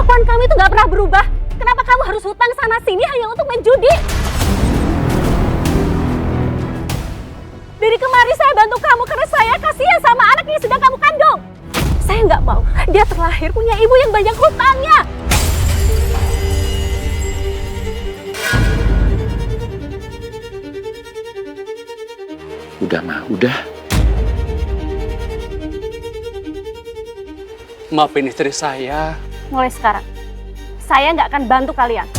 Kelakuan kamu itu nggak pernah berubah. Kenapa kamu harus hutang sana sini hanya untuk main judi? Dari kemarin saya bantu kamu karena saya kasihan sama anak yang sedang kamu kandung. Saya nggak mau dia terlahir punya ibu yang banyak hutangnya. Udah, Ma, udah. Maafin istri saya. Mulai sekarang, saya nggak akan bantu kalian.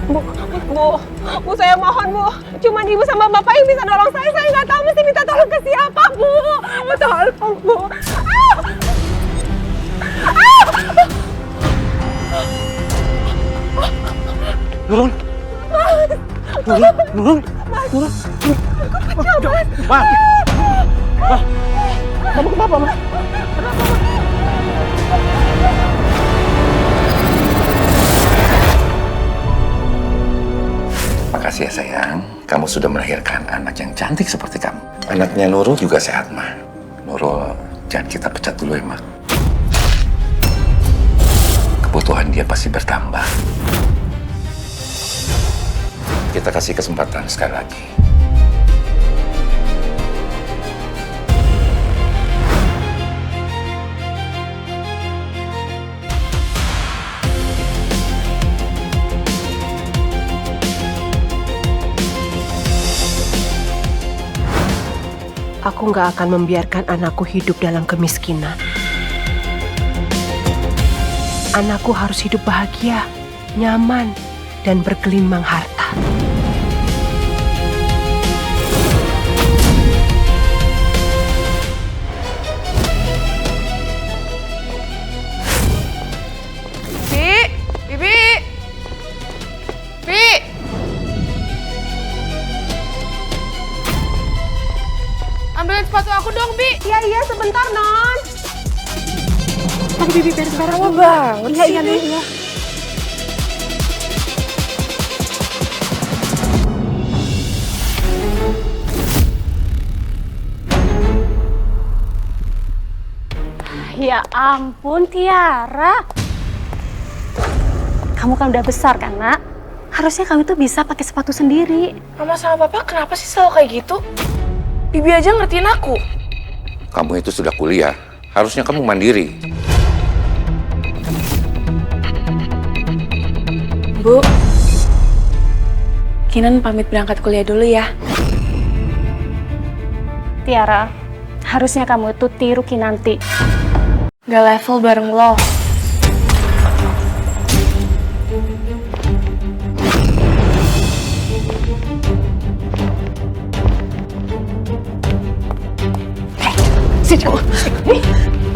Bu, saya mohon, Bu. Cuman Ibu sama Bapak yang bisa nolong saya. Saya nggak tahu mesti minta tolong ke siapa, Bu. Tolong, Bu. Nurul. Nurul. Ma. Kamu kenapa, Ma? Makasih ya sayang, kamu sudah melahirkan anak yang cantik seperti kamu. Anaknya Nurul juga sehat, Ma. Nurul, jangan kita pecat dulu ya, Ma. Kebutuhan dia pasti bertambah. Kita kasih kesempatan sekali lagi. Aku nggak akan membiarkan anakku hidup dalam kemiskinan. Anakku harus hidup bahagia, nyaman, dan bergelimang harta. Bibi! Ambilin sepatu aku dong, Bi. Iya, sebentar, Non. Tadi Bibi beres barang. Lama banget sih. Iya. Ya ampun, Tiara. Kamu kan udah besar kan, Nak? Harusnya kamu tuh bisa pakai sepatu sendiri. Mama sama Papa kenapa sih selalu kayak gitu? Bibi aja ngertiin aku. Kamu itu sudah kuliah, harusnya kamu mandiri. Bu, Kinan pamit berangkat kuliah dulu ya. Tiara, harusnya kamu itu tiru Kinanti. Gak level bareng lo.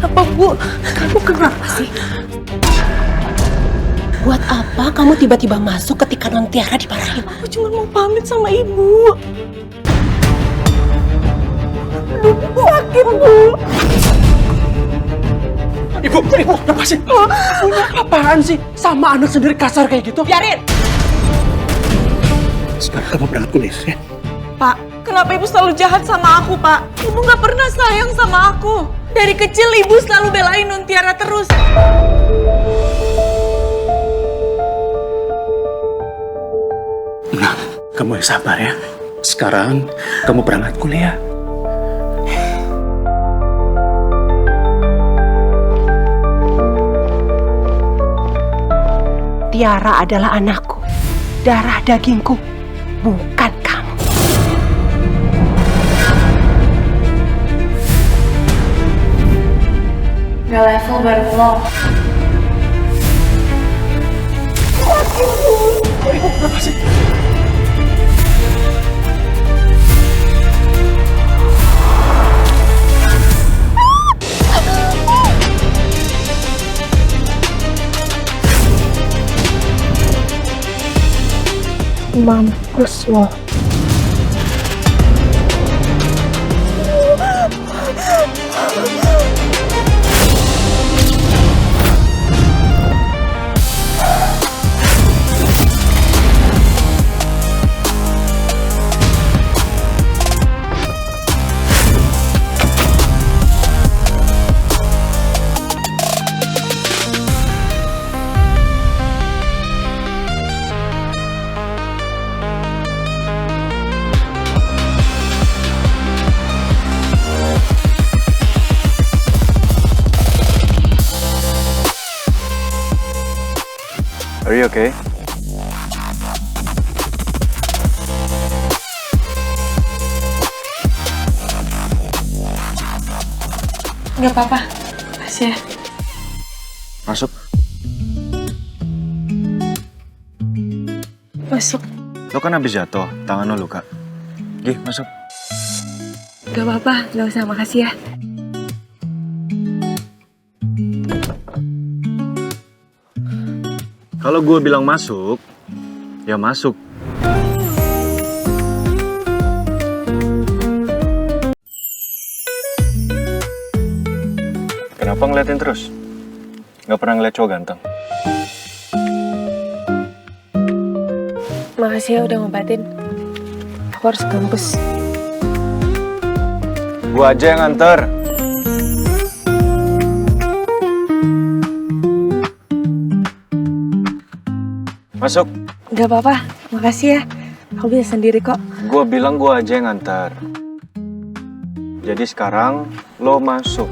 Apa, Bu? Kamu kenapa sih? Buat apa kamu tiba-tiba masuk ketika Non Tiara dimarahin? Aku cuma mau pamit sama Ibu. Aduh, sakit, Bu. Ibu, lepasin. Punya apaan sih? Sama anak sendiri kasar kayak gitu? Biarin! Sekarang kamu berangkat kuliah ya? Pak, kenapa Ibu selalu jahat sama aku, Pak? Ibu nggak pernah sayang sama aku. Dari kecil Ibu selalu belain Non Tiara terus. Nah, kamu yang sabar ya. Sekarang kamu berangkat kuliah. Tiara adalah anakku, darah dagingku, bukan kamu. Gak level bareng lo. Mampus lo. Are you okay? Nggak apa-apa. Makasih ya. Masuk. Masuk. Lo kan habis jatuh, tangan lo luka. Gih, masuk. Nggak apa-apa. Nggak usah. Makasih ya. Kalau gue bilang masuk, ya masuk. Kenapa ngeliatin terus? Gak pernah ngeliat cowok ganteng? Makasih ya udah ngobatin. Aku harus ke kampus. Gue aja yang nganter. Masuk. Nggak apa-apa. Makasih ya. Aku bisa sendiri kok. Gue bilang gue aja yang nganter. Jadi sekarang lo masuk.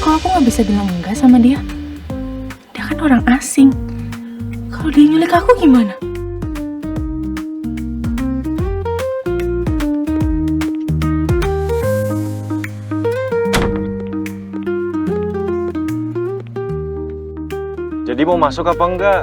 Kok aku nggak bisa bilang enggak sama dia? Dia kan orang asing. Kalau dia nyulik aku gimana? Jadi mau masuk apa enggak?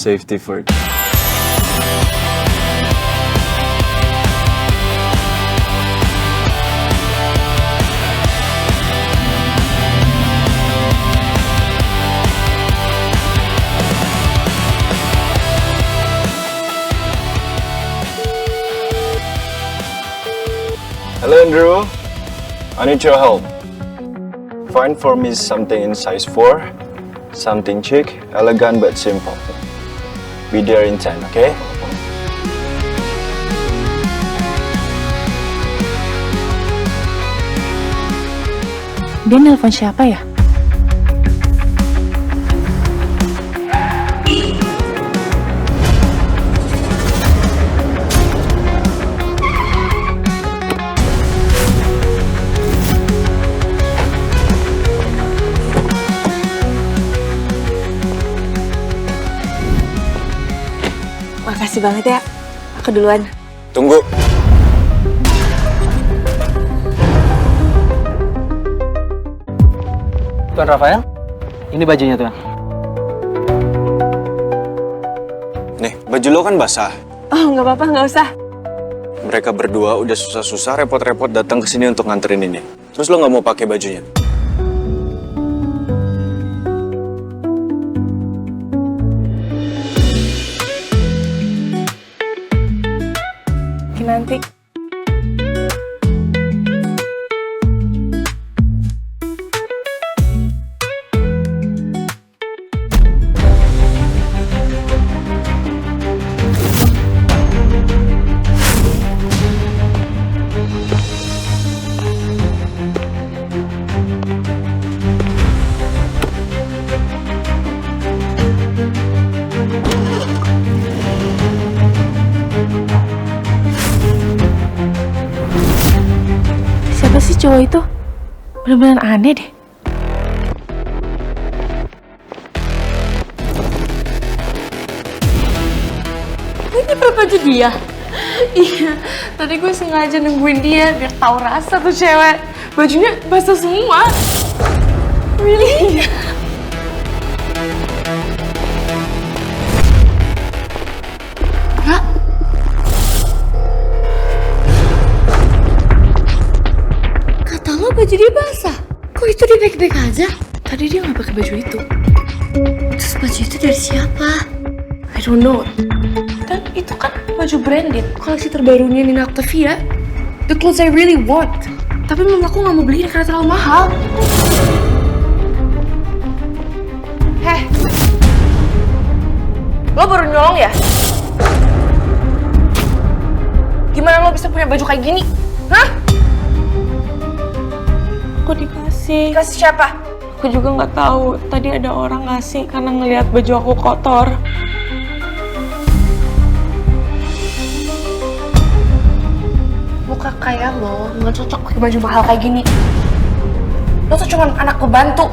Safety first. Hello Andrew, I need your help. Find for me something in size 4, something chic, elegant but simple. Be there in 10, okay? Dia nelpon siapa ya? Makasih banget ya. Aku duluan. Tunggu. Tuan Rafael, ini bajunya Tuan. Nih, baju lo kan basah. Oh, nggak apa-apa, nggak usah. Mereka berdua udah susah-susah repot-repot datang ke sini untuk nganterin ini. Terus lo nggak mau pakai bajunya? Nanti. Siapa sih cowok itu? Bener-bener aneh deh. Ini baju dia? Iya, tadi gue sengaja nungguin dia biar tahu rasa tuh cewek. Bajunya basah semua. Really? itu dia baik-baik aja. Tadi dia nggak pakai baju itu. Terus baju itu dari siapa? I don't know. Dan itu kan baju branded, koleksi terbarunya Nina Octavia. The clothes I really want. Tapi mamaku nggak mau beliin karena terlalu mahal. Heh, lo baru nyolong ya? Gimana lo bisa punya baju kayak gini? Hah? Aku dikasih. Kasih siapa? Aku juga nggak tahu. Tadi ada orang ngasih karena ngelihat baju aku kotor. Muka kayak lo nggak cocok pakai baju mahal kayak gini. Lo tuh cuma anak pembantu.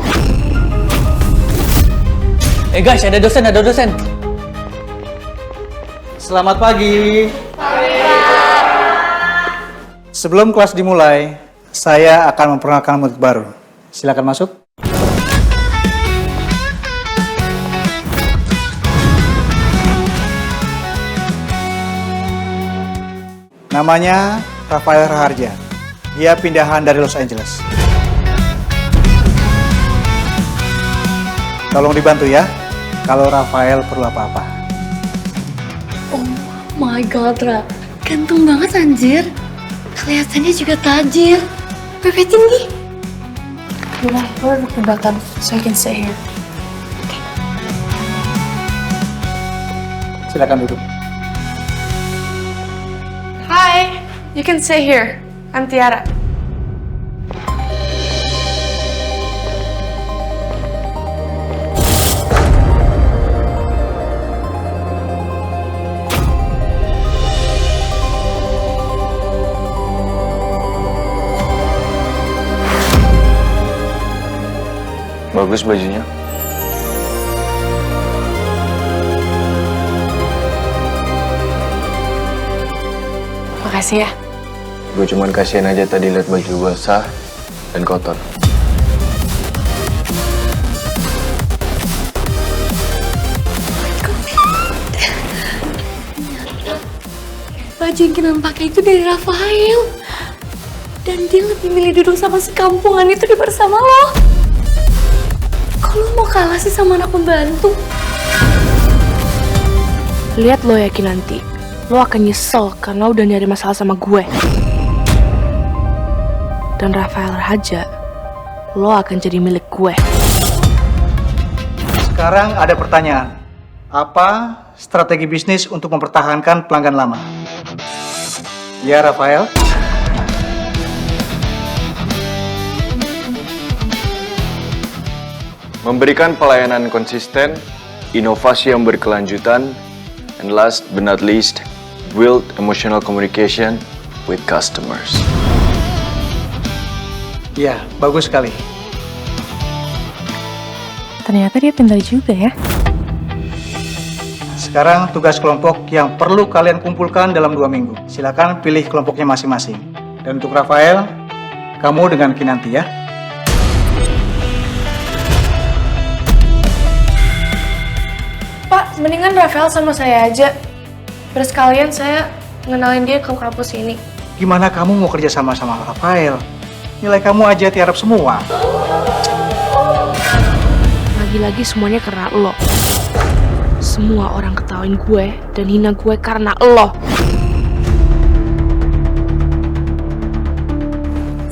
Guys, ada dosen. Selamat pagi. Sebelum kelas dimulai, saya akan memperkenalkan murid baru. Silakan masuk. Namanya Rafael Raharja. Dia pindahan dari Los Angeles. Tolong dibantu ya, kalau Rafael perlu apa-apa. Oh my god, Ra. Ganteng banget anjir. Kelihatannya juga tajir. PP tinggi. Udah, lo duduk di belakang, so I can sit here. Silakan duduk. Hi, you can sit here. I'm Tiara. Bagus bajunya. Makasih ya. Gue cuman kasihan aja tadi liat baju basah dan kotor. Baju yang Kinan pakai itu dari Rafael. Dan dia lebih milih duduk sama si kampungan itu daripada sama lo. Kalau mau kalah sih sama anak pembantu. Lihat lo yakin nanti, lo akan nyesel karena lo udah nyari masalah sama gue. Dan Rafael Raharja, lo akan jadi milik gue. Sekarang ada pertanyaan. Apa strategi bisnis untuk mempertahankan pelanggan lama? Ya, Rafael. Memberikan pelayanan konsisten, inovasi yang berkelanjutan, and last but not least, build emotional communication with customers. Ya, bagus sekali. Ternyata dia pintar juga ya. Sekarang tugas kelompok yang perlu kalian kumpulkan dalam 2 minggu. Silakan pilih kelompoknya masing-masing. Dan untuk Rafael, kamu dengan Kinanti ya. Pak, mendingan Rafael sama saya aja. Biar sekalian saya ngenalin dia ke kampus ini. Gimana kamu mau kerja sama Rafael? Nilai kamu aja tiarap semua. Lagi-lagi semuanya karena lo. Semua orang ketawain gue dan hina gue karena lo.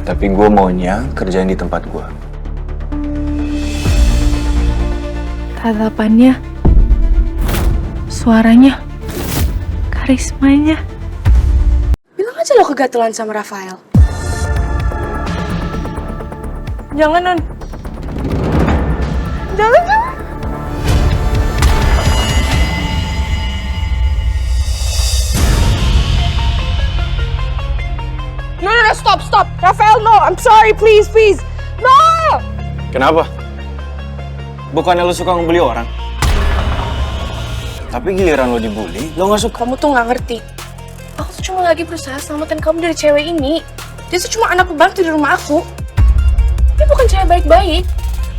Tapi gue maunya kerjain di tempat gue. Tatapannya, suaranya, karismanya. Bilang aja lo kegatelan sama Rafael. Jangan, Non. Jangan. No, stop. Rafael, no. I'm sorry, please. No! Kenapa? Bukannya lo suka ngebully orang? Tapi giliran lo dibully, lo gak suka. Kamu tuh gak ngerti. Aku tuh cuma lagi berusaha selamatin kamu dari cewek ini. Dia tuh cuma anak pembantu di rumah aku. Dia bukan cewek baik-baik.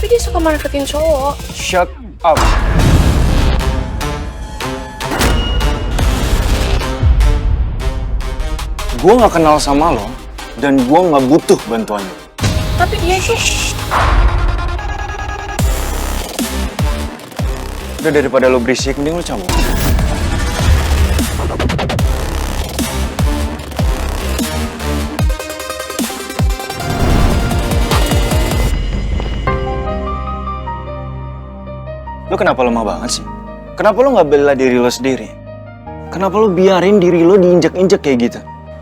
Tapi dia suka marketin cowok. Shut up. Gue gak kenal sama lo, dan gue gak butuh bantuan lo. Tapi dia tuh Udah daripada lo berisik, mending lo cabut. Lo kenapa lemah banget sih? Kenapa lo nggak bela diri lo sendiri? Kenapa lo biarin diri lo diinjak-injak kayak gitu?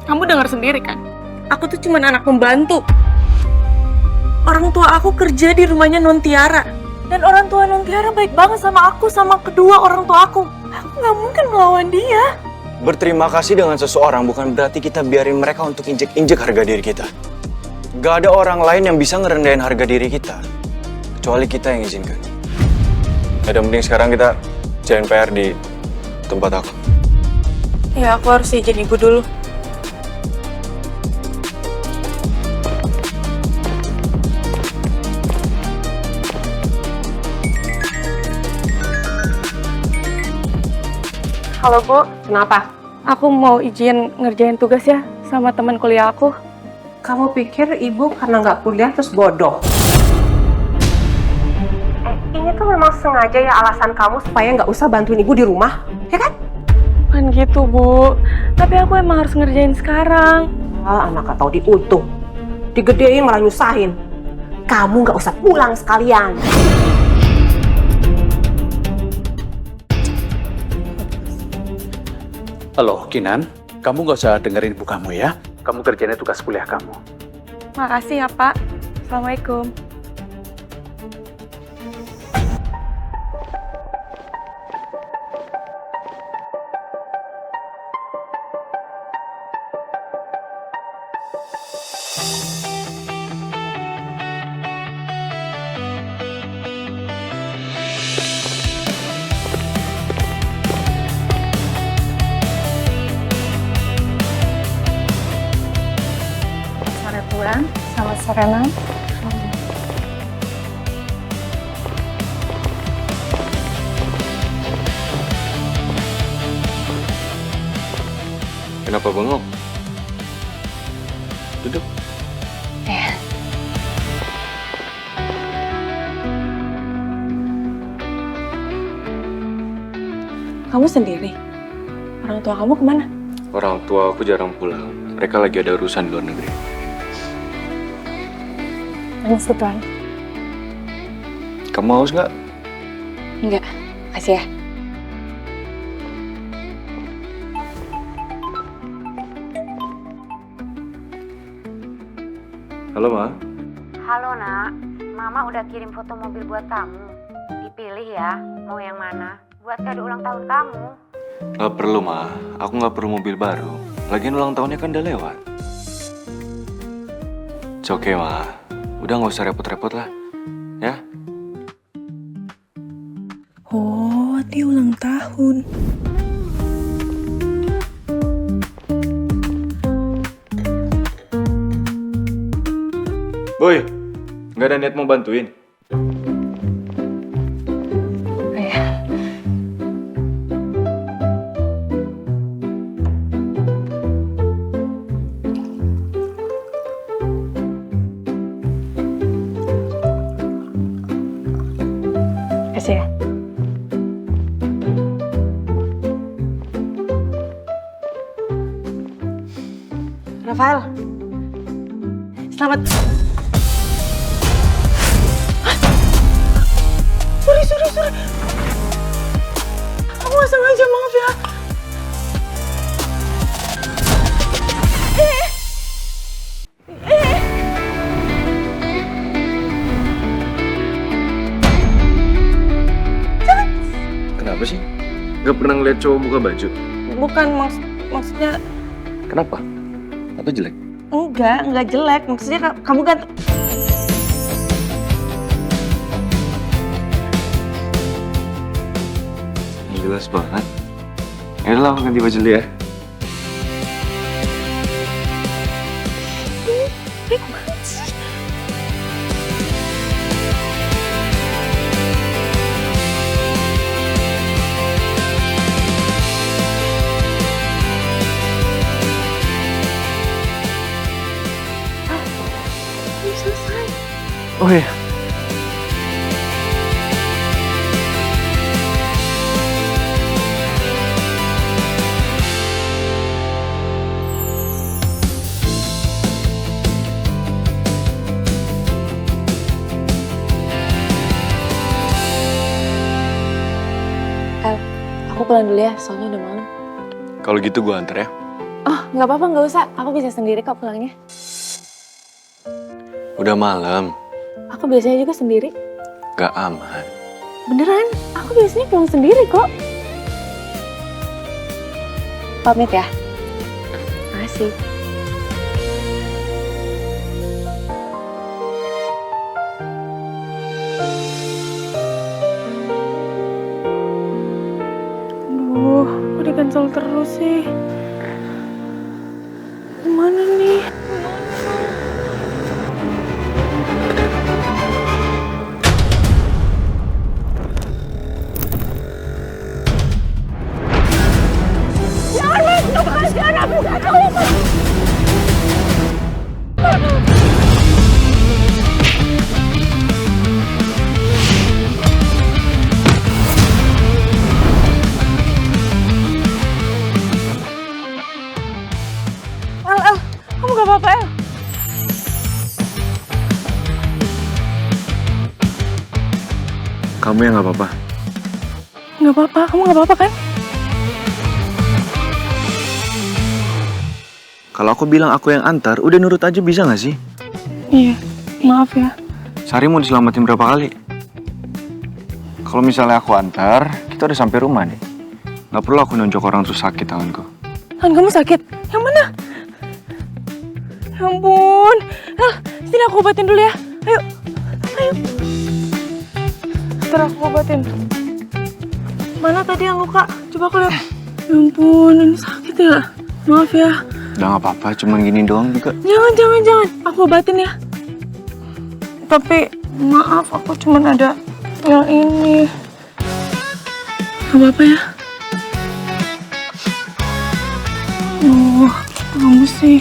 Kamu dengar sendiri kan? Aku tuh cuma anak pembantu. Orang tua aku kerja di rumahnya Nontiara. Dan orang tua Nontiara baik banget sama aku, sama kedua orang tua aku. Aku nggak mungkin melawan dia. Berterima kasih dengan seseorang bukan berarti kita biarin mereka untuk injek-injek harga diri kita. Gak ada orang lain yang bisa ngerendahin harga diri kita. Kecuali kita yang izinkan. Udah mending sekarang kita jalan PR di tempat aku. Ya, aku harus izin ibu dulu. Halo Bu, Kenapa? aku mau izin ngerjain tugas ya sama teman kuliah aku. Kamu pikir ibu karena nggak kuliah terus bodoh? Ini tuh memang sengaja ya alasan kamu supaya nggak usah bantuin ibu di rumah, ya kan? Kan gitu Bu, tapi aku emang harus ngerjain sekarang. Ah, anak gak tahu diuntung. Digedein malah nyusahin. Kamu nggak usah pulang sekalian. Halo, Kinan. Kamu nggak usah dengerin ibu kamu ya. Kamu kerjainnya tugas kuliah kamu. Makasih ya Pak. Assalamualaikum. Sore pulang, selamat sore Nam. Kenapa bengong? Duduk. Kamu sendiri? Orang tua kamu kemana? Orang tua aku jarang pulang. Mereka lagi ada urusan di luar negeri. Permisi Tuan. Kamu haus nggak? Enggak, kasih ya. Halo, Ma. Halo nak, Mama udah kirim foto mobil buat kamu. Dipilih ya, mau yang mana? Buat kado ulang tahun kamu. Nggak perlu, Ma. Aku nggak perlu mobil baru. Lagian ulang tahunnya kan udah lewat. It's okay, Ma. Udah nggak usah repot-repot lah. Ya? Oh, dia ulang tahun. Boy, nggak ada niat mau bantuin? Kasih ya. Rafael, Selamat. Sorry. Aku nggak sengaja, maaf ya. Kenapa sih? Gak pernah ngeliat cowok buka baju? Bukan, maksudnya Kenapa? Atau jelek? enggak jelek. Maksudnya kamu kan Jelas banget. Yaudah, aku ganti baju dulu ya. baik banget sih. Belum selesai. Oh iya. pulang dulu ya, soalnya udah malam. Kalau gitu gue antar ya. Oh, nggak apa-apa, nggak usah. Aku bisa sendiri kok pulangnya. Udah malam, Aku biasanya juga sendiri. gak aman. Beneran, aku biasanya pulang sendiri kok. Pamit ya. Makasih. Aduh, kok di-cancel terus sih? Gimana nih? El, kamu gak apa-apa, El? Kamu yang gak apa-apa. Gak apa-apa, kamu gak apa-apa kan? Kalau aku bilang aku yang antar, udah nurut aja bisa gak sih? Iya, maaf ya. Sari mau diselamatin berapa kali? Kalau misalnya aku antar, kita udah sampai rumah nih. Gak perlu aku nunjuk orang tuh sakit tanganku. Tangan kamu sakit? Yang mana? Ya ampun. El, sini aku obatin dulu ya. Ayo, ayo. Ntar aku obatin. Mana tadi yang luka? Coba aku lihat. Ya ampun, ini sakit ya. Maaf ya. Udah gak apa-apa, cuman gini doang juga. Jangan. Aku obatin ya. Tapi maaf, aku cuman ada yang ini. Gak apa-apa ya. Kamu sih.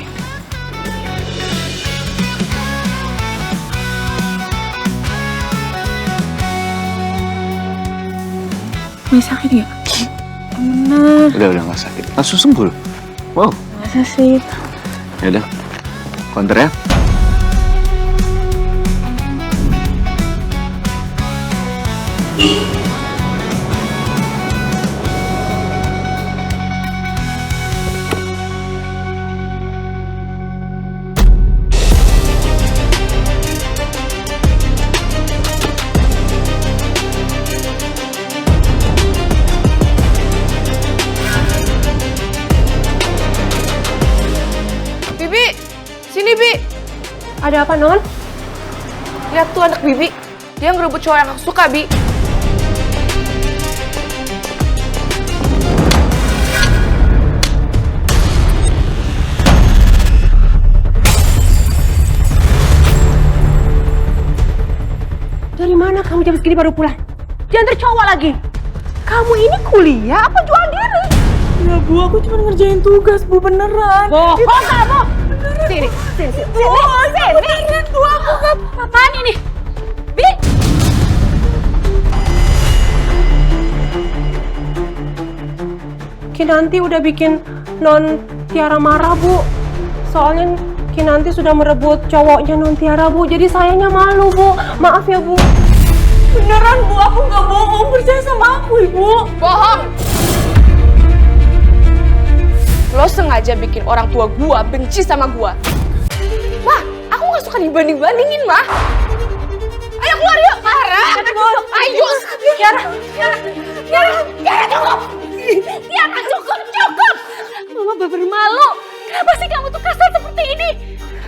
Masih sakit gak? Bener. Udah gak sakit. Langsung sembuh. Wow. Masa sih? Yaudah, konter ya. Bibi, sini Bi. Ada apa, Non? Lihat tuh anak Bibi. Dia ngerebut cowok yang aku suka, Bi. Dari mana kamu jam segini baru pulang? Diantar cowok lagi. Kamu ini kuliah apa jual diri? Ya Bu, aku cuma ngerjain tugas Bu, beneran. Bohong kamu. Sini. Beneran Bu, aku gak... Apaan ini? Bi! Kinanti udah bikin Non Tiara marah, Bu. Soalnya Kinanti sudah merebut cowoknya Non Tiara, Bu. Jadi sayanya malu, Bu. Maaf ya, Bu. Beneran Bu, aku gak bohong. Percaya sama aku, Ibu. Bohong! Lo sengaja bikin orang tua gua benci sama gua. Mah, aku gak suka dibanding-bandingin, Mah. Ayo keluar yuk, Tiara. Ayo. Tiara cukup. Tiara cukup! Mama bener malu. Kenapa sih kamu tuh kasar seperti ini?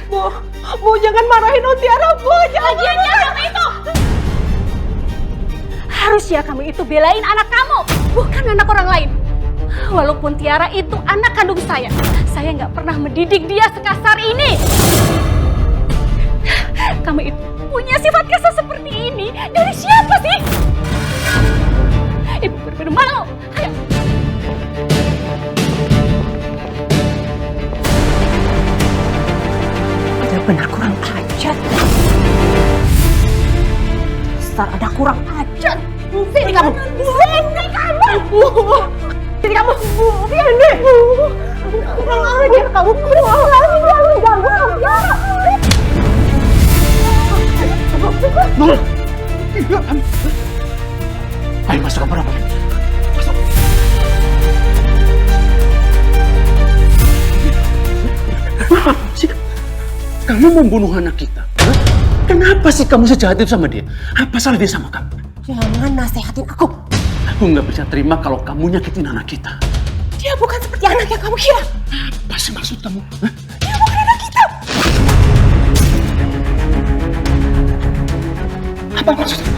Bu, jangan marahin Non Tiara, Bu. Jangan. Lagiannya kamu itu. Harusnya kamu itu belain anak kamu, bukan anak orang lain. Walaupun Tiara itu anak kandung saya nggak pernah mendidik dia sekasar ini. Kamu itu punya sifat kasar seperti ini dari siapa sih? Ibu benar-benar malu. Ayo. Benar-benar kurang ajar. Dasar ada kurang ajar. Sini kamu. Sini kamu. Sini kamu. Sini. Kurang ajar kamu. Ayo masuk kamar apa? Masuk. Kamu membunuh anak kita. Hah? Kenapa sih kamu sejahat itu sama dia? Apa salah dia sama kamu? Jangan nasehatin aku. Aku nggak bisa terima kalau kamu nyakitin anak kita. Dia bukan seperti anak yang kamu kira. Apa sih maksud kamu? Hah? Dia bukan anak kita. Apa maksudnya?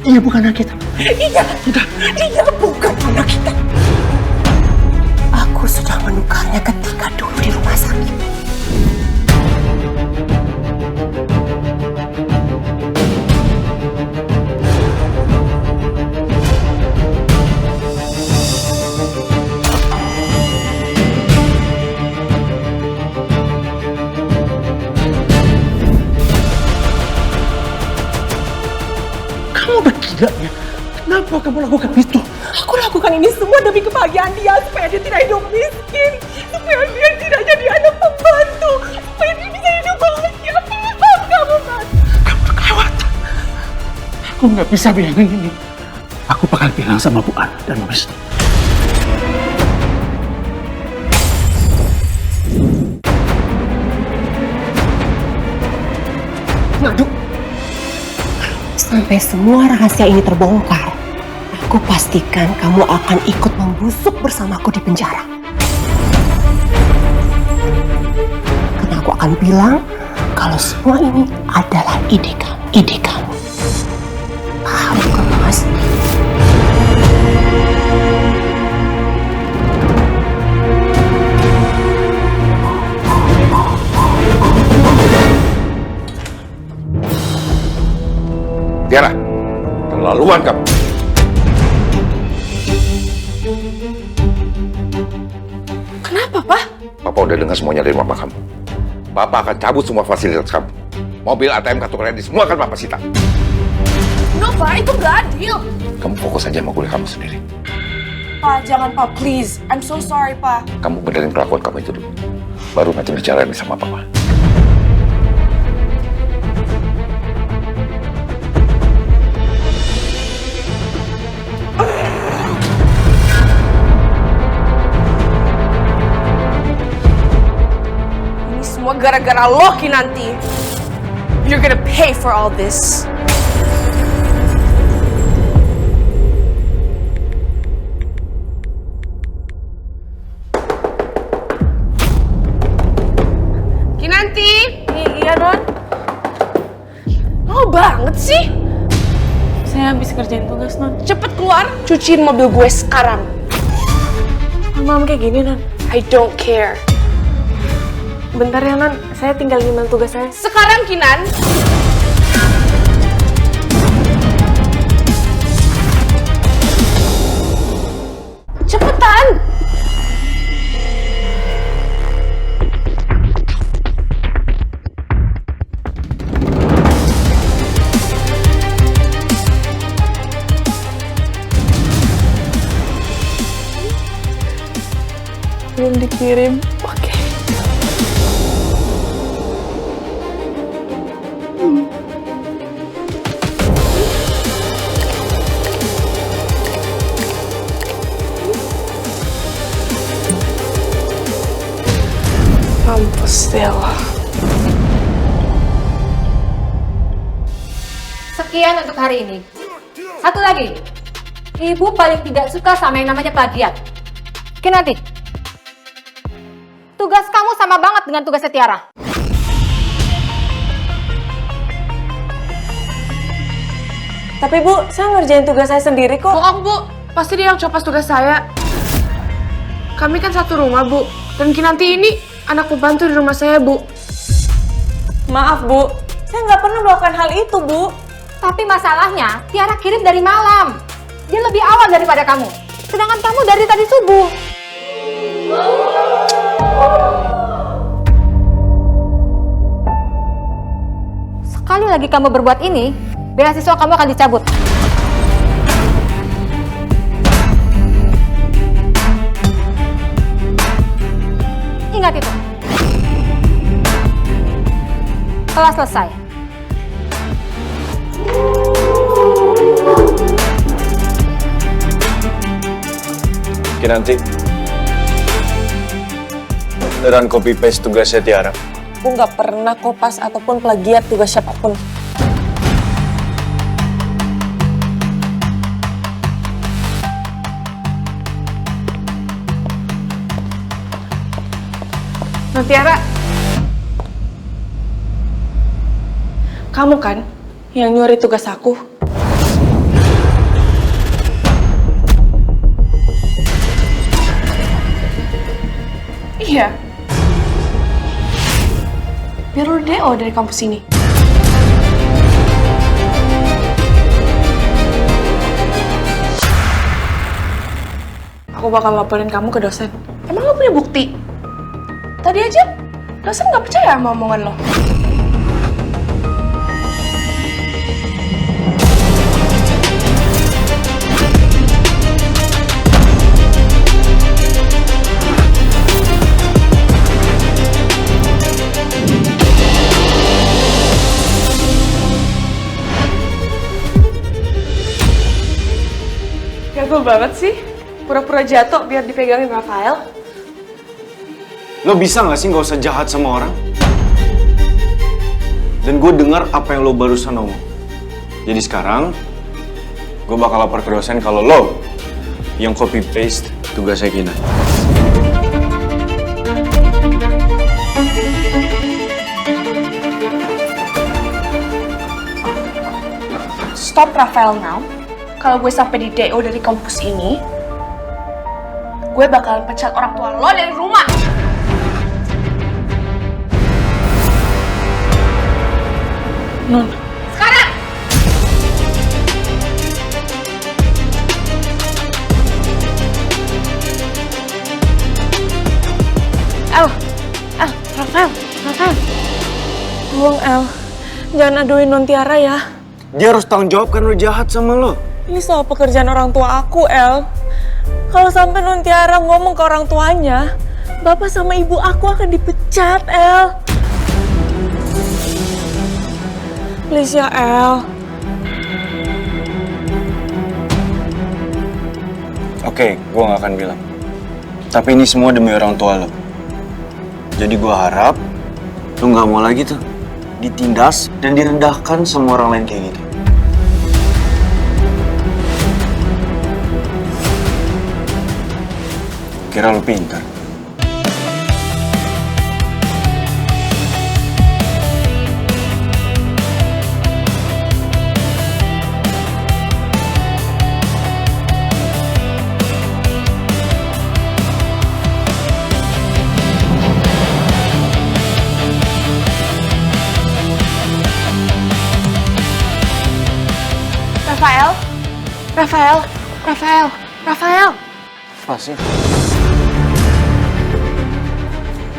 Dia bukan anak kita. Dia bukan anak kita. Aku sudah menukarnya ketika dulu di rumah sakit. Kamu udah gila ya? Kenapa kamu lakukan itu? Aku lakukan ini semua demi kebahagiaan dia, supaya dia tidak hidup miskin, supaya dia tidak jadi anak pembantu, supaya dia bisa hidup bahagia. Paham kamu, Mas? Kamu udah kelewatan. Aku nggak bisa bilangin ini. Aku bakal bilang sama Bu Ana dan Mas Wisnu. Ngadu. Sampai semua rahasia ini terbongkar, aku pastikan kamu akan ikut membusuk bersamaku di penjara. Karena aku akan bilang kalau semua ini adalah ide kamu. Paham kan, Mas? Tiara, terlaluan kamu. Kenapa, Pak? Papa udah dengar semuanya dari mama kamu. Papa akan cabut semua fasilitas kamu. Mobil, ATM, kartu kredit, semua akan Papa sita. No, Pak, itu nggak adil. Kamu fokus aja sama kuliah kamu sendiri. Pak, jangan, Pak, please. I'm so sorry, Pak. Kamu benerin kelakuan kamu itu dulu. Baru nanti bicara ini sama Papa. Ini semua gara-gara lo, Kinanti. You're gonna pay for all this. Kinanti! Iya, Non. Lama banget sih. Saya habis kerjain tugas, Non. Cepet keluar, cuciin mobil gue sekarang. Malam kayak gini, Non. I don't care. Bentar ya, Non. Saya tinggal email tugas saya. Sekarang, Kinan. Cepetan! Belum dikirim. Oke. Mampus Stella. Sekian untuk hari ini. Satu lagi. Ibu paling tidak suka sama yang namanya plagiat. Kinanti, tugas kamu sama banget dengan tugasnya Tiara. Tapi, Bu, saya ngerjain tugas saya sendiri kok. Bohong, Bu. Pasti dia yang copas tugas saya. Kami kan satu rumah, Bu. Dan Kinanti ini anak pembantu di rumah saya, Bu. Maaf, Bu. Saya nggak pernah melakukan hal itu, Bu. Tapi masalahnya, Tiara kirim dari malam. Dia lebih awal daripada kamu. Sedangkan kamu dari tadi subuh. Sekali lagi kamu berbuat ini, beasiswa kamu akan dicabut. Ingat itu. Kelas selesai. Kinanti, beneran copy paste tugasnya Tiara. Aku nggak pernah kopas ataupun plagiat tugas siapapun. Nah, Tiara, kamu kan yang nyuri tugas aku? Iya. Biar lu DO dari kampus ini. Aku bakal laporin kamu ke dosen. Emang lo punya bukti? Tadi aja dosen nggak percaya sama omongan lo. Jago banget sih, pura-pura jatuh biar dipegangin Rafael. Lo bisa nggak sih nggak usah jahat sama orang? Dan gue dengar apa yang lo barusan ngomong. Jadi sekarang, gue bakal lapor ke dosen kalau lo yang copy paste tugasnya Kinan. Stop Rafael now. Kalau gue sampai di DO dari kampus ini, gue bakalan pecat orang tua lo dari rumah. Non. Sekarang! Rafael. Tolong, El. Jangan aduin Non Tiara ya. Dia harus tanggung jawab kan udah jahat sama lo. Ini soal pekerjaan orang tua aku, El. Kalau sampai Non Tiara ngomong ke orang tuanya, bapak sama ibu aku akan dipecat, El. Please ya, El. Oke, gue gak akan bilang. Tapi ini semua demi orang tua lo. Jadi gue harap lo gak mau lagi tuh ditindas dan direndahkan sama orang lain kayak gitu. Kira lo pintar. Rafael. Apa sih?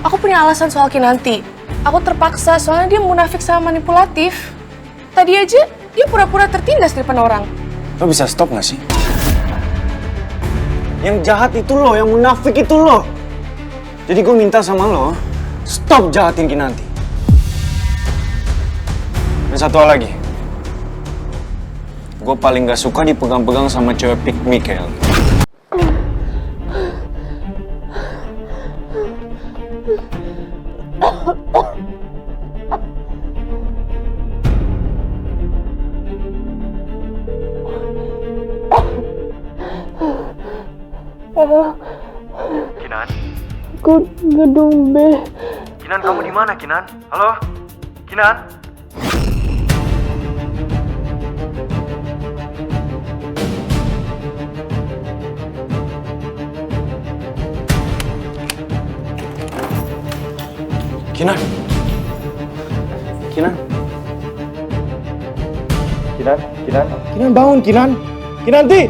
Aku punya alasan soal Kinanti. Aku terpaksa soalnya dia munafik sama manipulatif. Tadi aja dia pura-pura tertindas di depan orang. Lo bisa stop gak sih? Yang jahat itu lo, yang munafik itu lo. Jadi gue minta sama lo, stop jahatin Kinanti. Dan satu hal lagi. Gue paling gak suka dipegang-pegang sama cewek pick me kayak lo. Kinan? Aku gedung B. Kinan, kamu di mana, Kinan? Halo? Kinan? Kinan? Kinan? Kinan? Kinan? Kinan bangun, Kinan! Kinanti!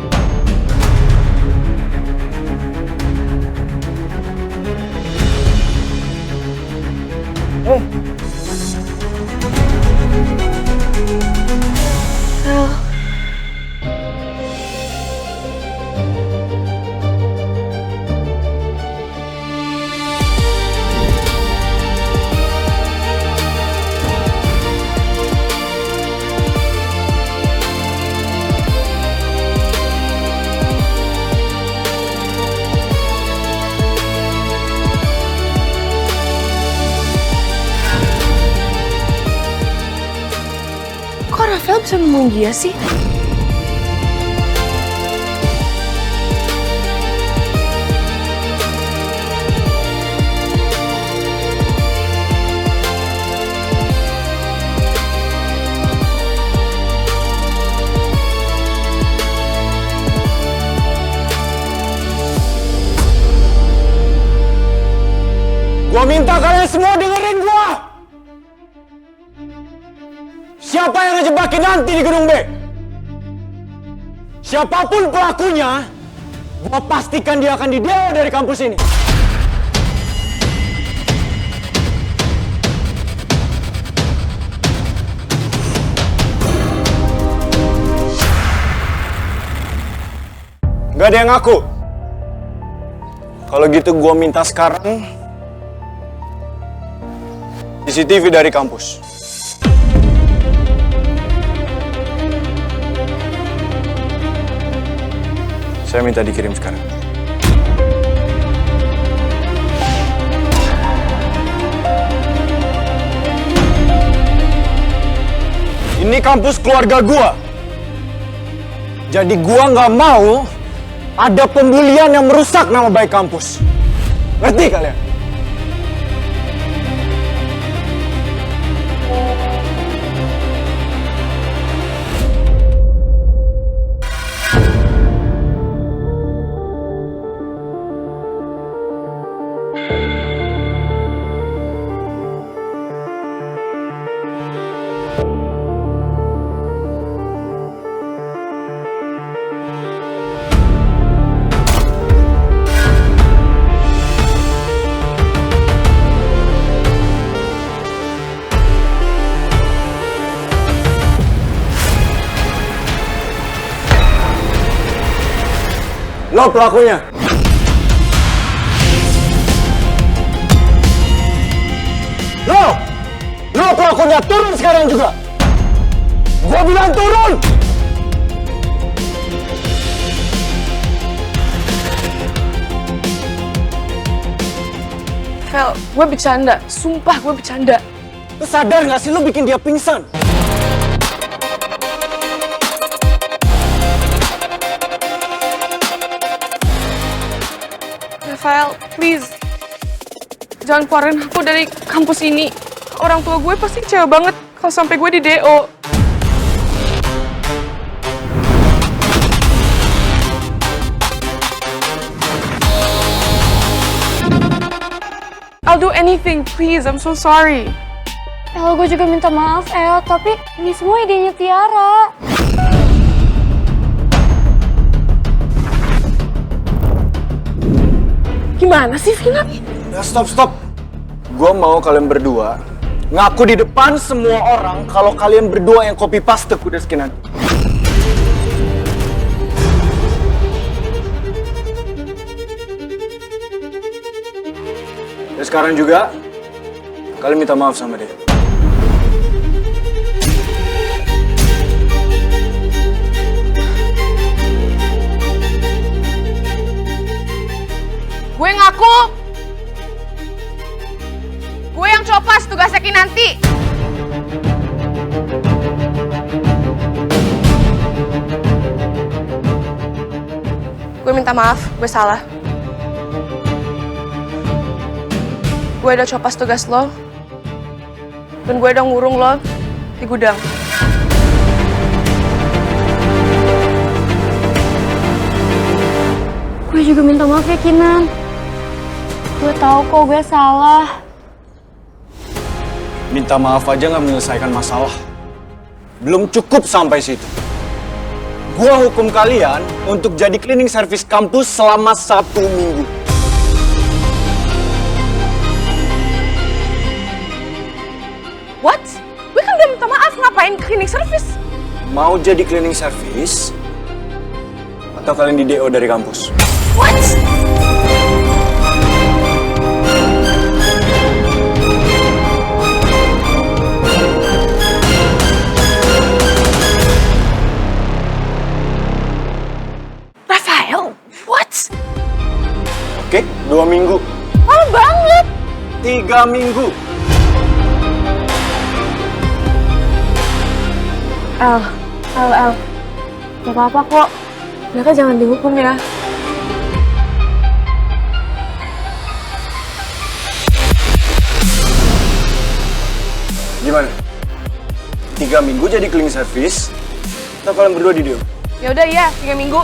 Rafael bisa nemuin dia sih? Gua minta kalian semua dengerin gua. Siapa yang ngejebakin nanti di gedung B? Siapapun pelakunya, gua pastikan dia akan dideo dari kampus ini. Gak ada yang ngaku. Kalau gitu gua minta sekarang CCTV dari kampus. Saya minta dikirim sekarang. Ini kampus keluarga gua. Jadi gua nggak mau ada pembulian yang merusak nama baik kampus. Ngerti kalian? Lo pelakunya. Lo pelakunya, turun sekarang juga. Gua bilang turun. Vel, gue bercanda. Sumpah gue bercanda. Lo sadar gak sih lo bikin dia pingsan? Rafael, please. Jangan keluarin aku dari kampus ini. Orang tua gue pasti kecewa banget kalau sampai gue di DO. I'll do anything, please. I'm so sorry. El, gue juga minta maaf, El. Tapi ini semua idenya Tiara. Gimana sih, Vina? Ya, stop. Gua mau kalian berdua ngaku di depan semua orang kalau kalian berdua yang copy paste kuda skinan. Dan sekarang juga kalian minta maaf sama dia. Gue ngaku. Gue yang copas tugasnya Kinanti. Gue minta maaf, gue salah. Gue udah copas tugas lo. Dan gue udah ngurung lo di gudang. Gue juga minta maaf ya, Kinan. Gue tahu kok gue salah. Minta maaf aja nggak menyelesaikan masalah. Belum cukup sampai situ. Gua hukum kalian untuk jadi cleaning service kampus selama 1 minggu. What? Gue kan udah minta maaf, ngapain cleaning service? Mau jadi cleaning service? Atau kalian di DO dari kampus? What? Rafael, what? Oke, 2 minggu. Lama banget. 3 minggu. El. Gak apa-apa kok. Mereka jangan dihukum ya. Gimana? 3 minggu jadi cleaning service, atau kalian berdua di diem? Ya udah ya, 3 minggu.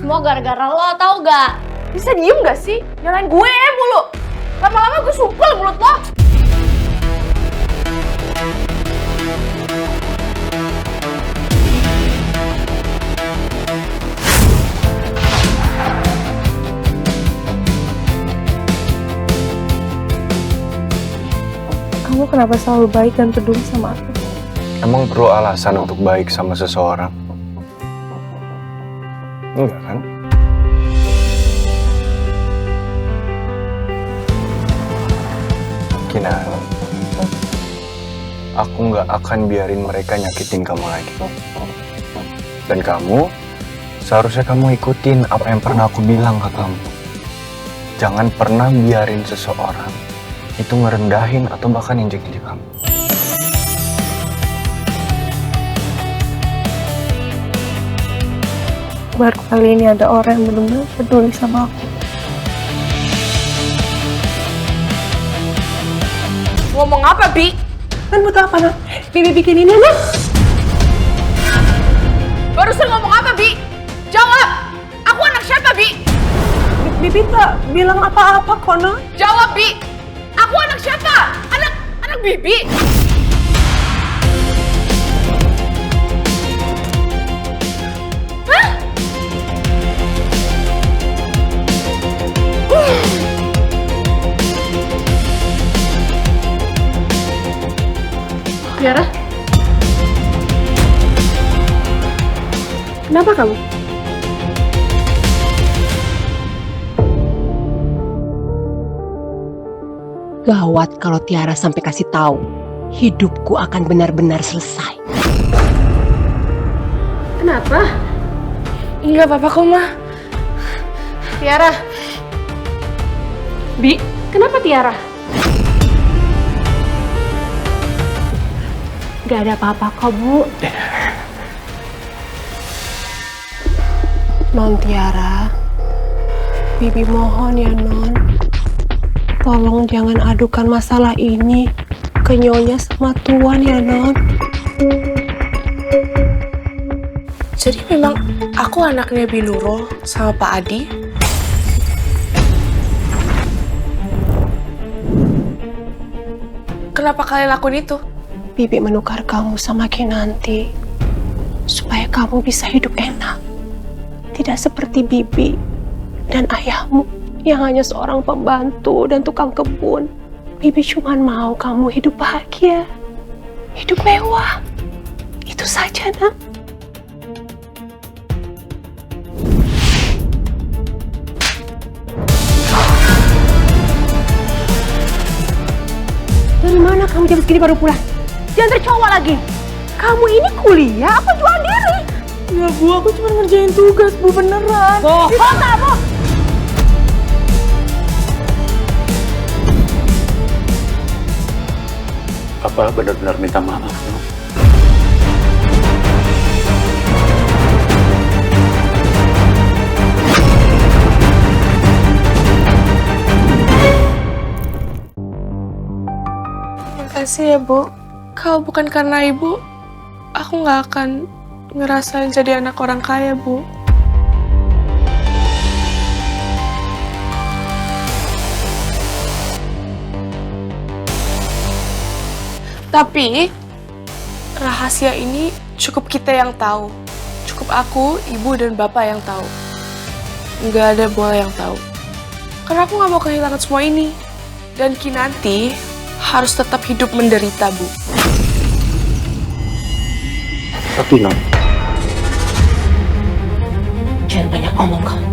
Semua gara-gara lo, tau gak? Bisa diem gak sih? Nyalain gue mulu. Lama-lama gue supel mulut lo. Kamu kenapa selalu baik dan peduli sama aku? Emang perlu alasan untuk baik sama seseorang? Enggak kan? Kinan, aku nggak akan biarin mereka nyakitin kamu lagi. Dan kamu, seharusnya kamu ikutin apa yang pernah aku bilang ke kamu. Jangan pernah biarin seseorang itu ngerendahin atau bahkan injek diri kamu. Baru kali ini ada orang yang benar-benar peduli sama aku. Ngomong apa, Bi? Kan butuh apa, Nan? Bibi bikin ini, Nan? Barusan ngomong apa, Bi? Jawab! Aku anak siapa, Bi? Bibi tak bilang apa-apa kok, Nan. Jawab, Bi! Aku anak siapa? Anak Bibi? Tiara? Kenapa kamu? Gawat kalau Tiara sampai kasih tahu. Hidupku akan benar-benar selesai. Kenapa? Enggak apa-apa kok, Ma. Tiara? Bi, kenapa Tiara? Gak ada apa-apa kok, Bu. Non Tiara, Bibi mohon ya, Non. Tolong jangan adukan masalah ini ke Nyonya sama Tuan ya, Non. Jadi memang aku anaknya Binurul sama Pak Adi? Kenapa kalian lakuin itu? Bibi menukar kamu sama Kinanti supaya kamu bisa hidup enak. Tidak seperti Bibi dan ayahmu yang hanya seorang pembantu dan tukang kebun. Bibi cuma mau kamu hidup bahagia, hidup mewah. Itu saja, Nak. Dari mana kamu jam segini baru pulang? Jangan tercowok lagi. Kamu ini kuliah apa jual diri? Ya, Bu, aku cuma ngerjain tugas, Bu, beneran. Bohong kamu! Papa benar-benar minta maaf, no? Makasih ya, Bu. Kalau bukan karena Ibu, aku nggak akan ngerasain jadi anak orang kaya, Bu. Tapi rahasia ini cukup kita yang tahu. Cukup aku, ibu, dan bapak yang tahu. Nggak ada bola yang tahu. Karena aku nggak mau kehilangan semua ini. Dan Kinanti harus tetap hidup menderita, Bu. Tapi non, Jangan banyak omong kamu.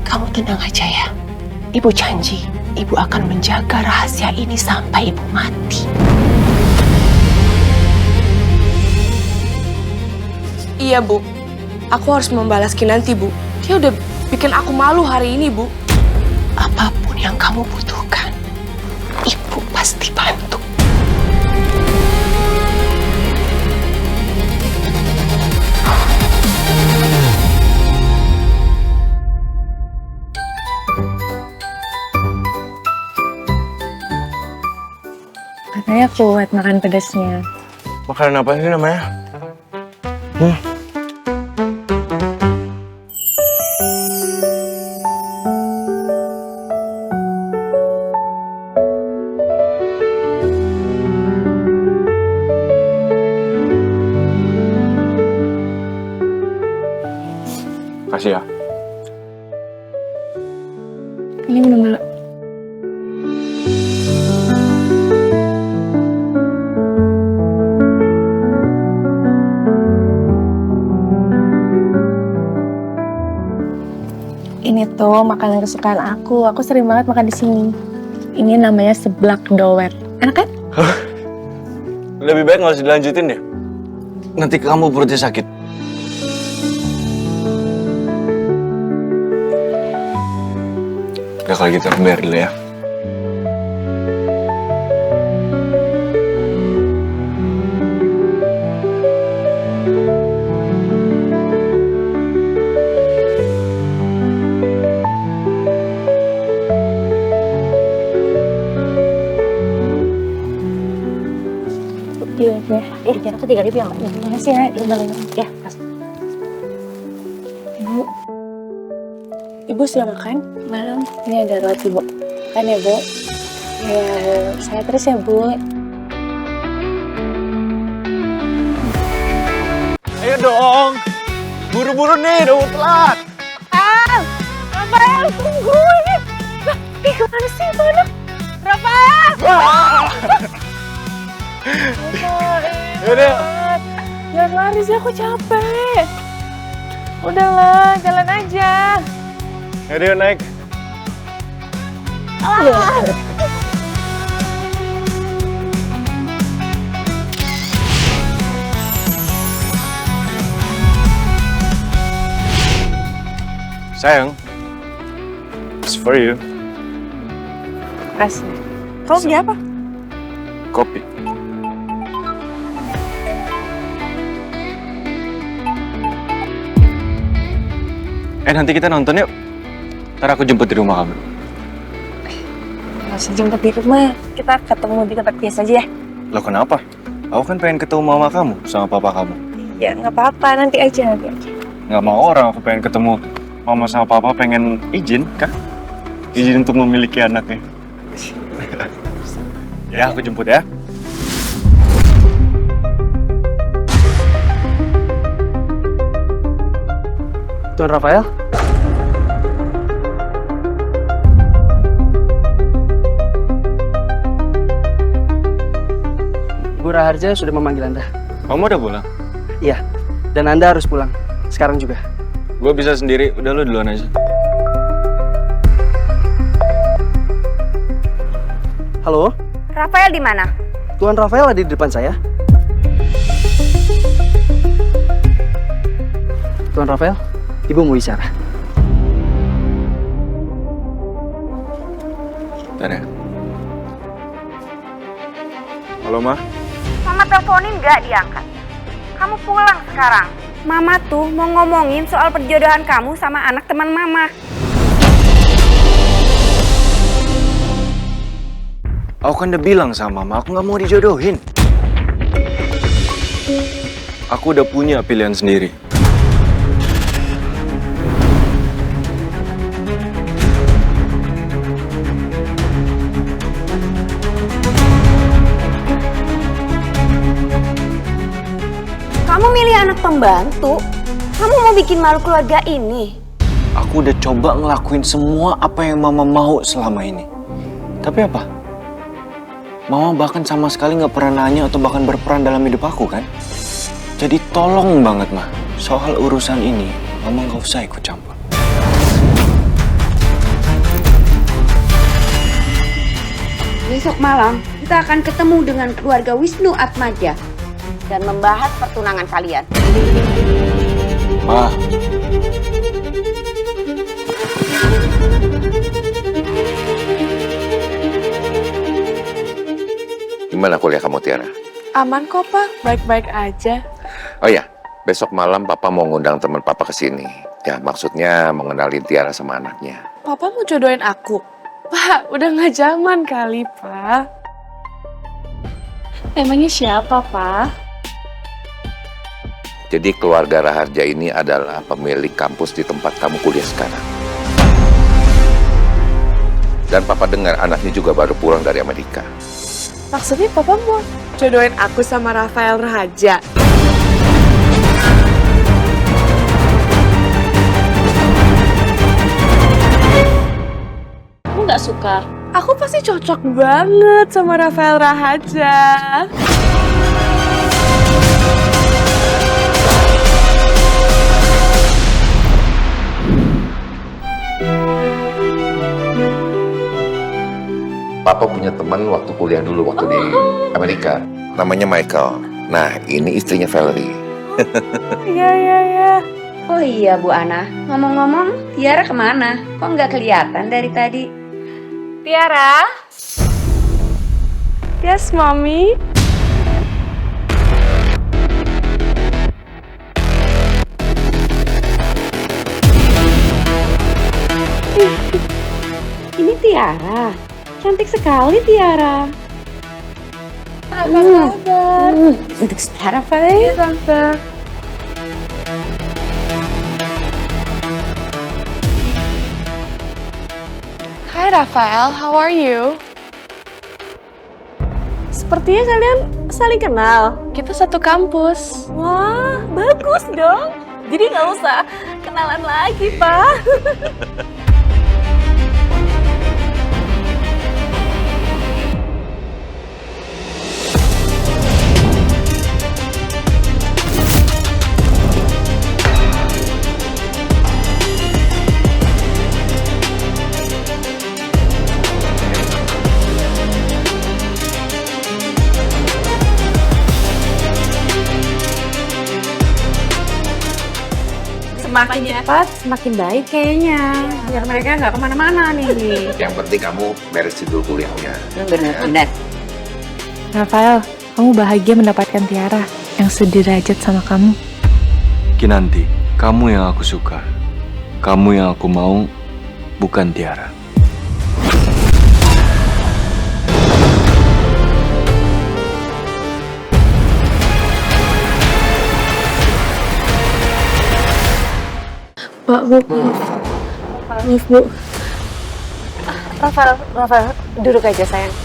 Kamu tenang aja ya. Ibu janji, ibu akan menjaga rahasia ini sampai ibu mati. Iya, Bu. Aku harus membalas Kinanti, Bu. Dia udah bikin aku malu hari ini, Bu. Apapun yang kamu butuhkan, ibu pasti bantu. Katanya kuat makan pedasnya. Makanan apa sih namanya? Kasih ya. Ini minum dulu. Ini tuh makanan kesukaan aku. Aku sering banget makan di sini. Ini namanya seblak dower. Enak kan? Lebih baik nggak usah dilanjutin deh. Nanti kamu perutnya sakit. Udah kalau gitu aku bayar dulu ya. Jangan aku 3.000 ya, Mbak. Terima kasih ya. Ya, Ibu sudah makan? Belum. Ini ada roti, Bu. Makan ya, Bu. Ya, Bu. Saya terus ya, Bu. Ayo dong. Buru-buru nih, udah mau telat. Rafael, tunggu ini. Ih, kemana sih itu anak? Rafael! Yaudah. Jangan lari sih, aku capek. Udahlah, jalan aja. Yaudah, naik. Sayang, it's for you. Kasih. Kamu beli apa? Kopi. Nanti kita nonton yuk. Ntar aku jemput di rumah kamu. Nggak usah jemput di rumah. Kita ketemu di tempat biasa aja ya. Loh kenapa? Aku kan pengen ketemu mama kamu sama papa kamu. Ya, nggak apa-apa. Nanti aja. Nggak mau orang, aku pengen ketemu mama sama papa, pengen izin kan? Izin untuk memiliki anaknya. Ya, aku jemput ya. Tuan Rafael? Bu Raharja sudah memanggil Anda. Kamu udah pulang? Iya, dan Anda harus pulang. Sekarang juga. Gue bisa sendiri, udah lu duluan aja. Halo? Rafael di mana? Tuan Rafael ada di depan saya. Tuan Rafael, Ibu mau bicara. Bentar ya. Halo, Ma? Mama teleponin nggak diangkat. Kamu pulang sekarang. Mama tuh mau ngomongin soal perjodohan kamu sama anak teman Mama. Aku kan udah bilang sama Mama, aku nggak mau dijodohin. Aku udah punya pilihan sendiri. Kamu milih anak pembantu? Kamu mau bikin malu keluarga ini? Aku udah coba ngelakuin semua apa yang Mama mau selama ini. Tapi apa? Mama bahkan sama sekali nggak pernah nanya atau bahkan berperan dalam hidup aku kan? Jadi tolong banget, Ma. Soal urusan ini, Mama nggak usah ikut campur. Besok malam kita akan ketemu dengan keluarga Wisnu Atmaja dan membahas pertunangan kalian. Ma. Gimana kuliah kamu, Tiara? Aman kok, Pak. Baik-baik aja. Oh ya, besok malam Papa mau ngundang teman Papa ke sini. Ya, maksudnya mengenalin Tiara sama anaknya. Papa mau jodohin aku? Pak, udah nggak zaman kali, Pak. Emangnya siapa, Pak? Jadi keluarga Raharja ini adalah pemilik kampus di tempat kamu kuliah sekarang. Dan Papa dengar anaknya juga baru pulang dari Amerika. Maksudnya Papa mau jodohin aku sama Rafael Raharja? Kamu nggak suka? Aku pasti cocok banget sama Rafael Raharja. Papa punya teman waktu kuliah dulu, waktu di Amerika. Namanya Michael. Nah, ini istrinya Valerie. Iya. Oh iya Bu Ana, ngomong-ngomong Tiara kemana? Kok nggak kelihatan dari tadi? Tiara? Yes, Mommy? Ini Tiara. Cantik sekali Tiara. Apa kabar? Untuk sekarang, Valerie. Iya, Tante. Hai Rafael, how are you? Sepertinya kalian saling kenal. Kita satu kampus. Wah, bagus dong. Jadi nggak usah kenalan lagi, Pak. Semakin cepat, semakin baik kayaknya. Biar mereka nggak kemana-mana nih. Yang penting kamu beresin dulu kuliahnya. Benar. Rafael, kamu bahagia mendapatkan Tiara yang sederajat sama kamu. Kinanti, kamu yang aku suka. Kamu yang aku mau, bukan Tiara. Pak, Bu. Maaf, Bu. Rafael, duduk aja sayang.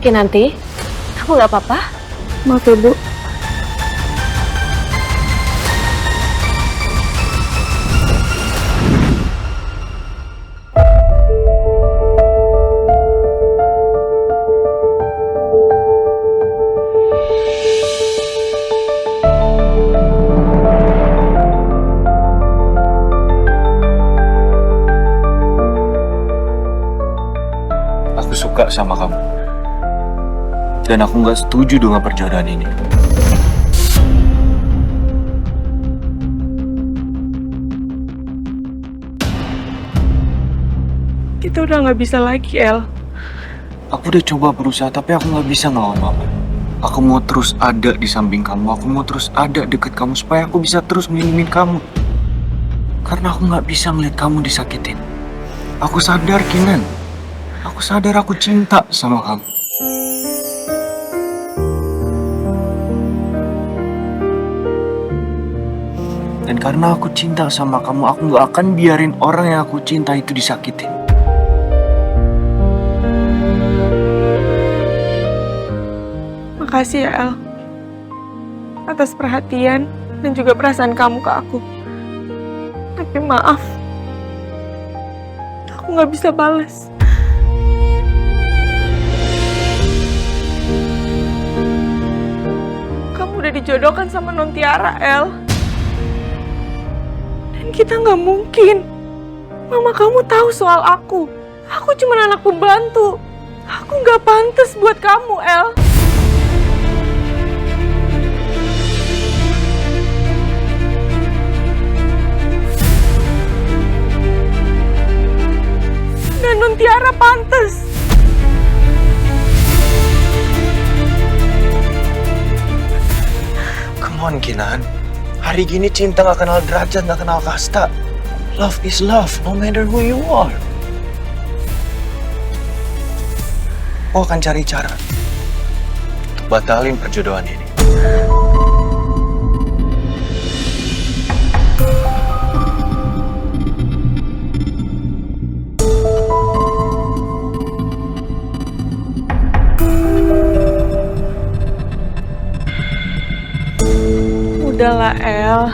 Kinanti, kamu nggak apa-apa? Maaf ya, Bu. Aku suka sama kamu. Dan aku nggak setuju dengan perjodohan ini. Kita udah nggak bisa lagi, El. Aku udah coba berusaha, tapi aku nggak bisa ngelawan Mama. Aku mau terus ada di samping kamu. Aku mau terus ada deket kamu supaya aku bisa terus melindungi kamu. Karena aku nggak bisa ngeliat kamu disakitin. Aku sadar, Kinan. Aku sadar aku cinta sama kamu. Dan karena aku cinta sama kamu, aku gak akan biarin orang yang aku cinta itu disakitin. Makasih ya, El. Atas perhatian dan juga perasaan kamu ke aku. Tapi maaf, aku gak bisa balas. Kamu udah dijodohkan sama Nontiara, El. Dan kita gak mungkin. Mama kamu tahu soal aku. Aku cuma anak pembantu. Aku gak pantas buat kamu, El. Dan Nontiara pantas. Come on, Kinan. Hari gini cinta gak kenal derajat, gak kenal kasta. Love is love, no matter who you are. Aku akan cari cara untuk batalin perjodohan ini. Udahlah, El.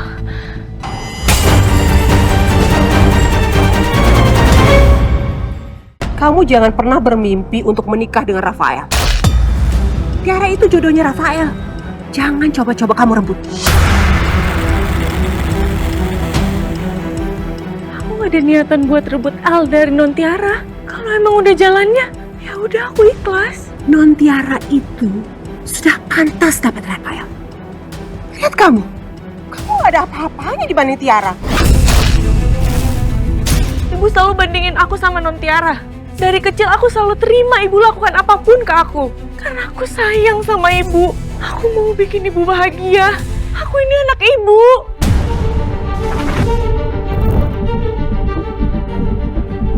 Kamu jangan pernah bermimpi untuk menikah dengan Rafael. Tiara itu jodohnya Rafael. Jangan coba-coba kamu rebut. Aku gak ada niatan buat rebut Al dari Nontiara. Kalau emang udah jalannya, ya udah aku ikhlas. Nontiara itu sudah pantas dapat Rafael. Lihat kamu gak ada apa-apanya dibanding Tiara. Ibu selalu bandingin aku sama Nontiara. Dari kecil aku selalu terima ibu lakukan apapun ke aku. Karena aku sayang sama ibu. Aku mau bikin ibu bahagia. Aku ini anak ibu.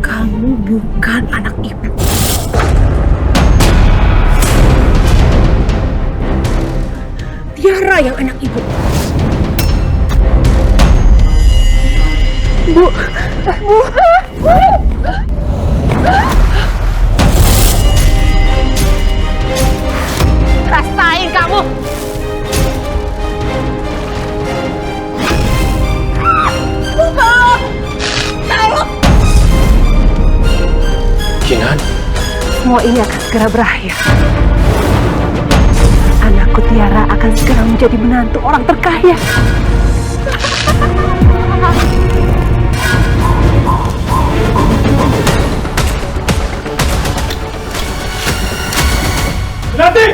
Kamu bukan anak ibu. Tiara yang anak ibu. Bu. Rasain kamu. Kinan. Semua ini akan segera berakhir. Anakku Tiara akan segera menjadi menantu orang terkaya. Nanti!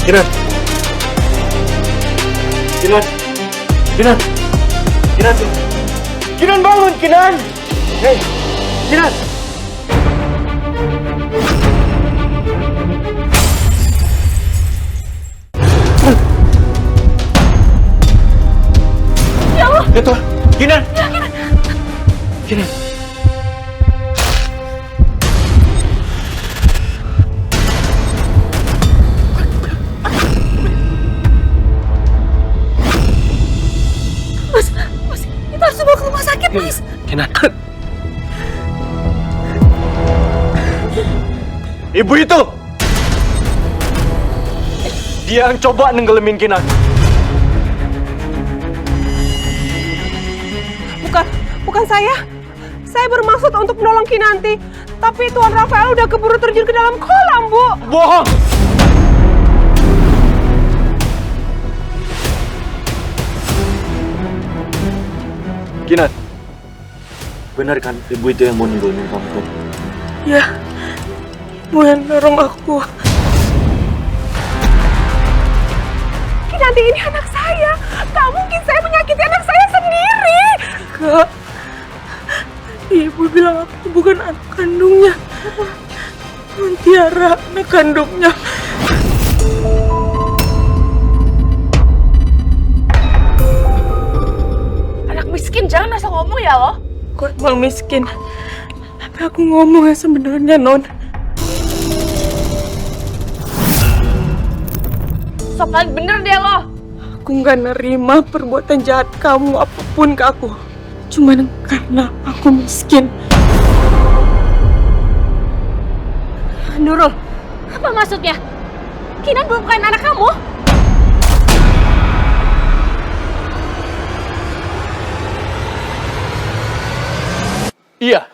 Kinan. Kinan. Kinan. Kinan. Kinan bangun, Kinan. Hei, Kinan. Ya Allah. Itu, Kinan. Kinan. Mas. Kinan. Ibu itu! Dia yang coba nenggelemin Kinan. Bukan saya. Saya bermaksud untuk menolong Kinanti. Tapi Tuan Rafael udah keburu terjun ke dalam kolam, Bu. Bohong! Kinan. Benar kan ibu itu yang mau nenggelemin kamu tuh? Ya, ibu yang dorong aku. Kinanti ini anak saya. Tak mungkin saya menyakiti anak saya sendiri. Kak, ibu bilang aku bukan anak kandungnya. Nontiara anak kandungnya. ngomong ya lo? Gue emang miskin. Tapi aku ngomong yang sebenarnya, Non. Sok kali bener deh lo. Aku nggak nerima perbuatan jahat kamu apapun ke aku. Cuman karena aku miskin. Nurul, apa maksudnya? Kinan bukan anak kamu? Iya.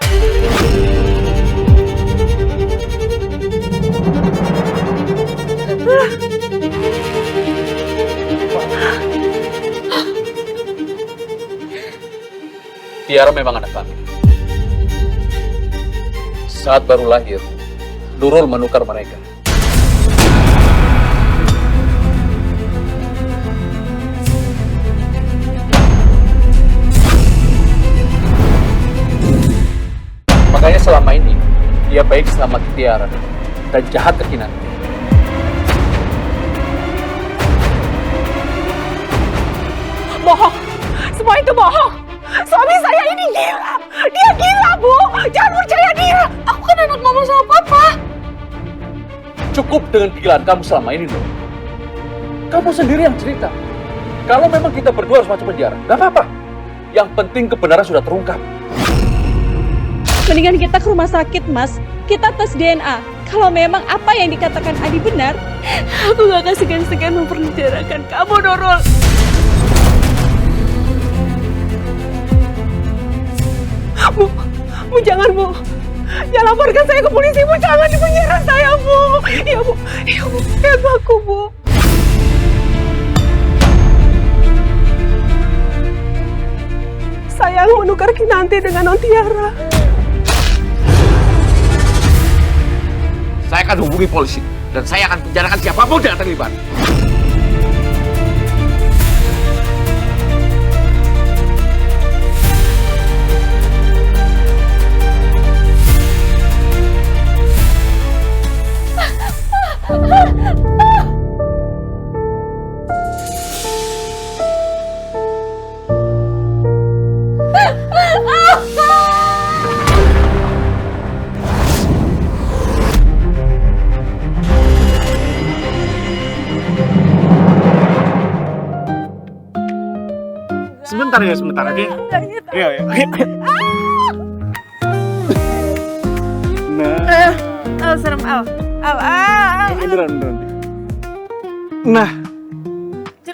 Tiara memang anak kami. Saat baru lahir, Nurul menukar mereka. Makanya selama ini, dia baik sama Tiara dan jahat ke Kinanti. Bohong. Semua itu bohong. Suami saya ini gila. Dia gila, Bu. Jangan percaya dia. Aku kan anak mama sama papa. Cukup dengan kegilaan kamu selama ini, Nur. Kamu sendiri yang cerita. Kalau memang kita berdua harus masuk penjara, gak apa-apa. Yang penting kebenaran sudah terungkap. Mendingan kita ke rumah sakit, Mas. Kita tes DNA. Kalau memang apa yang dikatakan Adi benar, aku gak akan segan-segan memperpenjarakan kamu, Nurul. Bu, jangan, Bu. Jangan laporkan saya ke polisi, Bu. Jangan dipenjara saya, Bu. Iya, Bu. Iya, Bu. Lihat aku, Bu. Saya menukar Kinanti dengan Non Tiara. Saya akan hubungi polisi dan saya akan penjarakan siapapun yang terlibat. Sebentar ya, sebentar aja. Iya, iya. Nah. Serem, Beneran. Nah.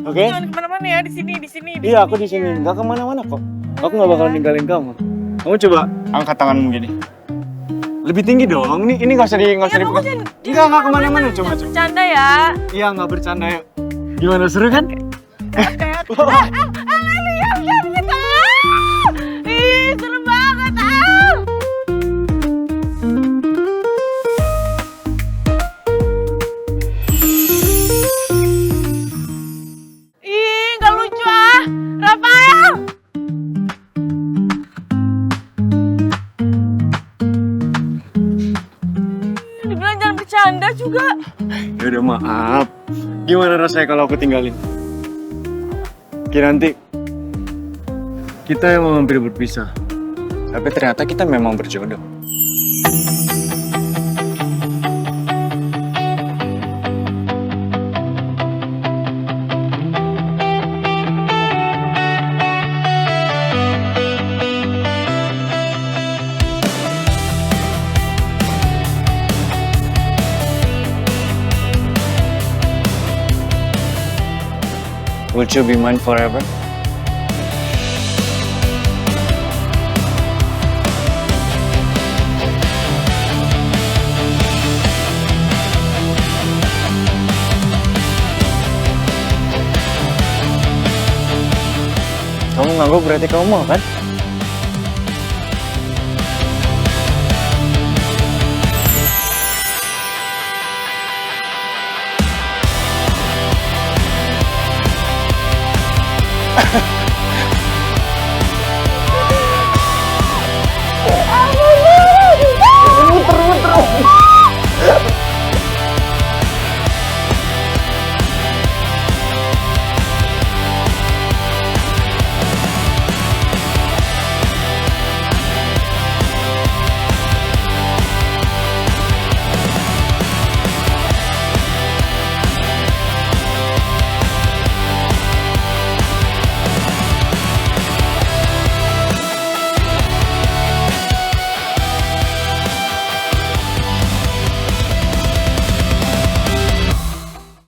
Oke. Jangan kemana-mana ya, di sini. Iya, aku di sini. Nggak kemana-mana kok. Aku nggak bakalan ninggalin kamu. Kamu coba angkat tanganmu gini. Lebih tinggi dong. Ini nggak usah dipegang. Nggak kemana-mana. Coba. Bercanda ya. Iya, nggak bercanda ya. Gimana, seru kan? Ih, serem banget, Ih, nggak lucu Rafael! Dibilang jangan bercanda juga. Ya udah, maaf. Gimana rasanya kalau aku tinggalin? Nanti kita emang hampir berpisah. Tapi ternyata kita memang berjodoh. Would you be mine forever? Kamu ngangguk berarti kamu mau kan?